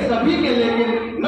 सभी के, लेकिन न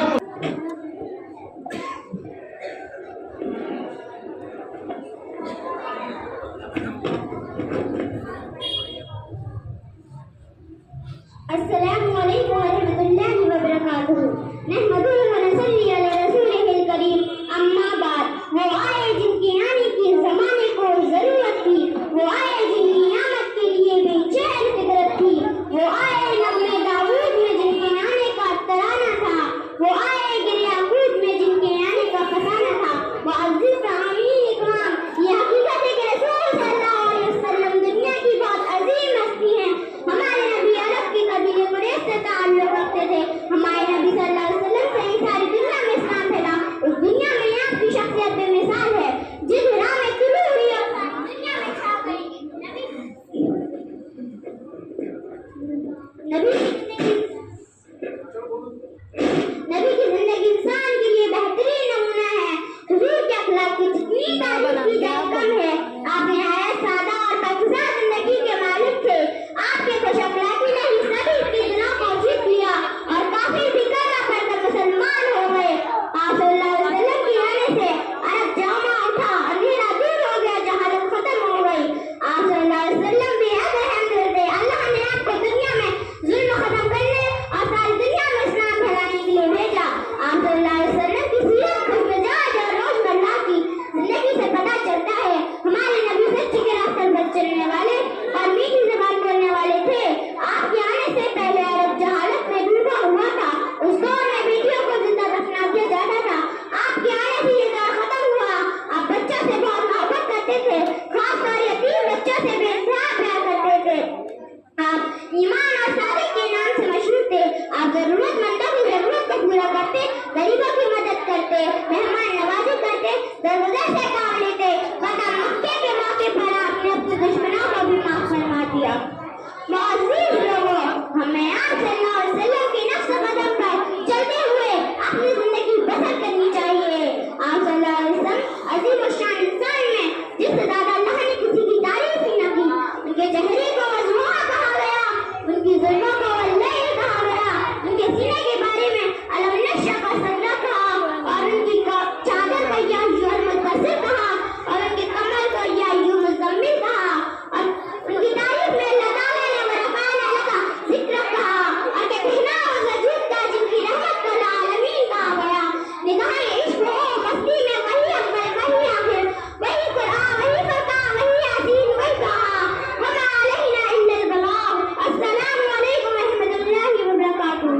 अस्सलामु अलैकुम वरहमतुल्लाहि वबरकातुहू। नहमदुहु व नसल्ली अला रसूलिहिल करीम, अम्मा बाद। वो आए जिनके आने की ज़माने को ज़रूरत थी, वो आए जिनकी नियामत के लिए बेचैन फितरत थी, वो आए नग़्मे दाऊद में जिनके आने का तराना था, वो आए गिरियाकूत में जिनके आने का फसाना था। वो अज़ीज़ आमीन इकराम, ये हकीकत है कि रसूल सल्लल्लाहु अलैहि वसल्लम दुनिया की बहुत अजीम हस्ती हैं। हमारे नबी अरब के कबीले कुरैश से ताल्लुक़ रखते थे। हमारे नबी सल्लल्लाहु अलैहि वसल्लम से ही सारी दुनिया में इस्लाम फैला। उस दुनिया में आपकी शख्सियत बेमिसाल है, जिस राह में तुलू हुई और सारी दुनिया में छा गई। नबी की जिंदगी इंसान के लिए बेहतरीन नमूना है। हुजूर के अखलाक की जितनी तारीफ की जाए कम है। आप निहायत सादा और पाकीज़ा जिंदगी के मालिक थे। आपके खुश अखलाकी ने ही सभी के दिलों को जीत लिया और काफी भी कलमा पढ़कर मुसलमान हो गए। आप सल्लल्लाहु अलैहि वसल्लम के आने से अरब जामा उठा, अंधेरा दूर हो गया, जहालत खत्म हो गई। आप सल्लल्लाहु अलैहि वसल्लम बेहद रहम दिल थे। अल्लाह ने आपको दुनिया में जुल्म खत्म करने और सारी दुनिया में इस्लाम फैलाने के लिए भेजा। आप सल्लल्लाहु अलैहि वसल्लम की सीरत खुशमिजाज और रोजमर्रा की जिंदगी से पता चलता है। हमारे नबी सच्चे के रास्ते पर चलने वाले और मीठी ज़बान बोलने वाले थे। आपके आने से पहले अरब जहालत में डूबा हुआ था। उस दौर में बेटियों को जिंदा दफना किया जाता था। आपके आने से ये दौर खत्म हुआ। आप बच्चों से बहुत मोहब्बत करते थे, खासतौर यतीम बच्चों से बेइंतहा प्यार करते थे। आप ईमान और सादत के नाम से मशहूर थे। आप जरूरतमंदों की जरूरत को पूरा करते, गरीबों की मदद करते, मेहमान नवाजी करते, दरगुजर से काम लेते। वरना मक्के के मौके पर आपने अपने दुश्मनों को भी माफ फरमा दिया। मुअज़्ज़िज़ लोगों, हमें आप सल्लल्लाहु अलैहि वसल्लम के नक्श कदम पर चलते हुए अपनी जिंदगी बसर करनी चाहिए। आप सल्लल्लाहु अलैहि वसल्लम अज़ीम शान इंसान में जिससे ज़्यादा अल्लाह ने किसी की तारीफ ही न की। उनके चेहरे को मज़मूआ कहा गया, उनकी ज़ुल्फ़ों को वल्लैल कहा गया, उनके सीने के बारे में अलम नशरह सदरक कहा और उनकी चादर को या अय्युहल मुद्दस्सिर कहा और उनके कमर को या अय्युहल मुज़म्मिल कहा और उनकी तारीफ में अल्लाह ताला ने वरफ़अना लका ज़िक्रक कहा और कहना उस वजूद का जिनकी रहमत को आलमीन कहा गया। निगाहे इश्क हो मस्ती में वही अव्वल वही आखिर, वही कुरान वही फरकान वही यासीन वही कहा, वमा अलैना इल्लल बलाग। अस्सलामु अलैकुम वरहमतुल्लाहि वबरकातुहू।